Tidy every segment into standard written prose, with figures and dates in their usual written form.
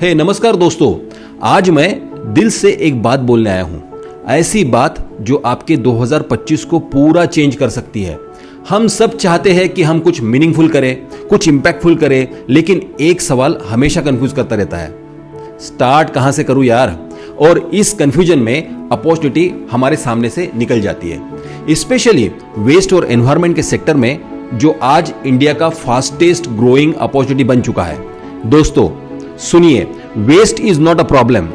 नमस्कार दोस्तों, आज मैं दिल से एक बात बोलने आया हूं। ऐसी बात जो आपके 2025 को पूरा चेंज कर सकती है। हम सब चाहते हैं कि हम कुछ मीनिंगफुल करें, कुछ इंपैक्टफुल करें, लेकिन एक सवाल हमेशा कंफ्यूज करता रहता है, स्टार्ट कहां से करूं यार। और इस कंफ्यूजन में अपॉर्चुनिटी हमारे सामने से निकल जाती है, स्पेशली वेस्ट और एनवायरनमेंट के सेक्टर में, जो आज इंडिया का फास्टेस्ट ग्रोइंग अपॉर्चुनिटी बन चुका है। दोस्तों सुनिए, waste is not a problem,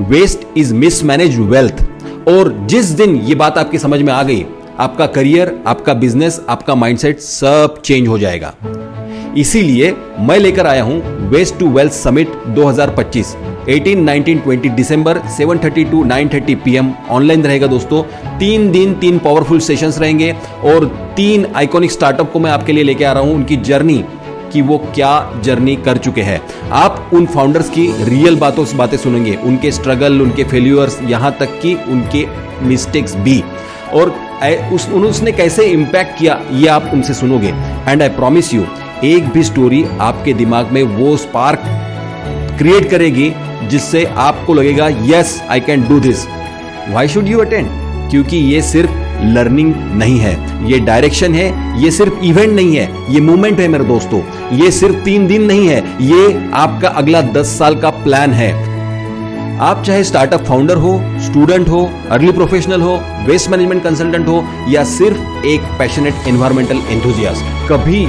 waste is mismanaged wealth. और जिस दिन ये बात आपकी समझ में आ गई, आपका करियर, आपका बिजनेस, आपका माइंडसेट सब चेंज हो जाएगा। इसीलिए मैं लेकर आया हूं वेस्ट टू वेल्थ समिट 2025, 18, 19, 20 दिसंबर 7:30 to 9:30 PM ऑनलाइन रहेगा दोस्तों। 3 दिन 3 पावरफुल सेशंस रहेंगे और 3 आइकॉनिक स्टार्टअप को मैं आपके लिए लेके आ रहा हूं, उनकी जर्नी कि वो क्या जर्नी कर चुके हैं। आप उन फाउंडर्स की रियल बातें सुनेंगे, उनके स्ट्रगल, उनके फेल्यूअर्स, यहां तक कि उनके मिस्टेक्स भी, और उसने कैसे इंपैक्ट किया ये आप उनसे सुनोगे। एंड आई प्रॉमिस यू, एक भी स्टोरी आपके दिमाग में वो स्पार्क क्रिएट करेगी जिससे आपको लगेगा yes I can do this. Why should you attend? क्योंकि ये सिर्फ लर्निंग नहीं है, ये डायरेक्शन है, ये सिर्फ इवेंट नहीं है, ये मूवमेंट है मेरे दोस्तों। ये सिर्फ 3 दिन नहीं है, ये आपका अगला 10 साल का प्लान है। आप चाहे स्टार्टअप फाउंडर हो, स्टूडेंट हो, अर्ली प्रोफेशनल हो, वेस्ट मैनेजमेंट कंसल्टेंट हो, या सिर्फ एक पैशनेट एनवायरमेंटल एंथुसियास्ट, कभी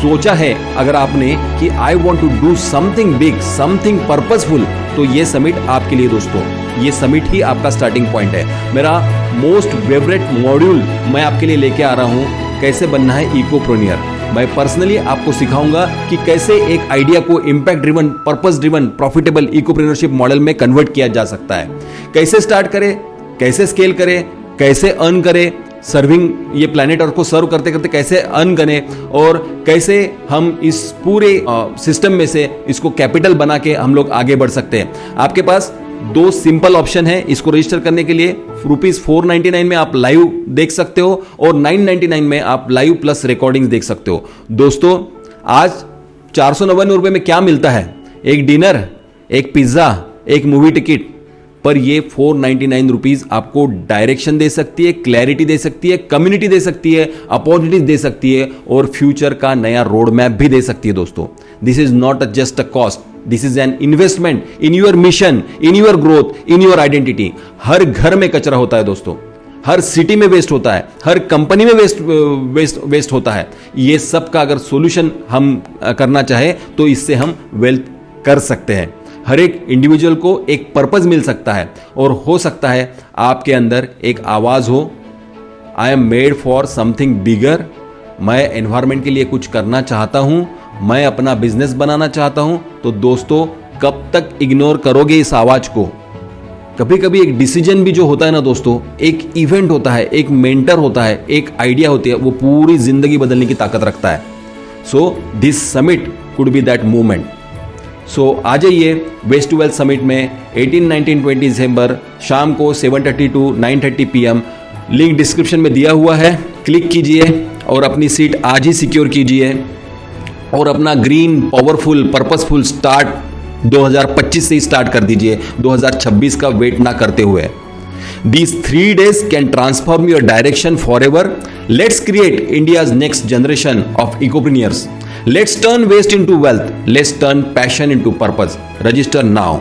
सोचा है अगर आपने कि I want to do something big, something purposeful, तो ये समिट आपके लिए दोस्तों। ये समिट ही आपका स्टार्टिंग पॉइंट है। मेरा मोस्ट फेवरेट मॉड्यूल मैं आपके लिए लेके आ रहा हूं, कैसे बनना है इकोप्रेन्योर। मैं पर्सनली आपको सिखाऊंगा कि कैसे एक आइडिया को impact driven, purpose driven, profitable ecopreneurship model में कन्वर्ट किया जा सकता है। कैसे स्टार्ट करें, कैसे स्केल करें, कैसे अर्न करें, सर्विंग ये प्लैनेट अर्थ को सर्व करते करते कैसे अर्न करें, और कैसे हम इस पूरे सिस्टम में से इसको कैपिटल बना के हम लोग आगे बढ़ सकते हैं। आपके पास 2 सिंपल ऑप्शन है इसको रजिस्टर करने के लिए। ₹499 में आप लाइव देख सकते हो और $999 में आप लाइव प्लस रिकॉर्डिंग्स देख सकते हो। दोस्तों आज 499 रुपए में क्या मिलता है? एक डिनर, एक पिज्जा, एक मूवी टिकट। पर ये 499 रुपीज आपको डायरेक्शन दे सकती है, क्लैरिटी दे सकती है, कम्युनिटी दे सकती है, अपॉर्चुनिटीज दे सकती है, और फ्यूचर का नया रोड मैप भी दे सकती है दोस्तों। This is not just a cost, this is an investment in your mission, in your growth, in your identity. हर घर में कचरा होता है दोस्तों, हर सिटी में वेस्ट होता है, हर कंपनी में वेस्ट होता है। ये सब का अगर सॉल्यूशन हम करना चाहे तो इससे हम वेल्थ कर सकते हैं। हर एक इंडिविजुअल को एक पर्पस मिल सकता है, और हो सकता है आपके अंदर एक आवाज हो, I am made for something bigger. मैं एनवायरनमेंट के लिए कुछ करना चाहता हूं, मैं अपना बिजनेस बनाना चाहता हूं। तो दोस्तों कब तक इग्नोर करोगे इस आवाज को? कभी कभी एक डिसीजन भी जो होता है ना दोस्तों, एक इवेंट होता है, एक मेंटर होता है, एक आइडिया होती है, वो पूरी जिंदगी बदलने की ताकत रखता है। So this summit could be that movement. So आ जाइए वेस्ट टू वेल्थ समिट में 18, 19, 20 दिसंबर शाम को 7:30 to 9:30 PM। लिंक डिस्क्रिप्शन में दिया हुआ है, क्लिक कीजिए और अपनी सीट आज ही सिक्योर कीजिए, और अपना ग्रीन पावरफुल पर्पसफुल स्टार्ट 2025 से ही स्टार्ट कर दीजिए, 2026 का वेट ना करते हुए। These 3 days can transform your direction forever. Let's create India's next generation of ecopreneurs. Let's turn waste into wealth. Let's turn passion into purpose. Register now.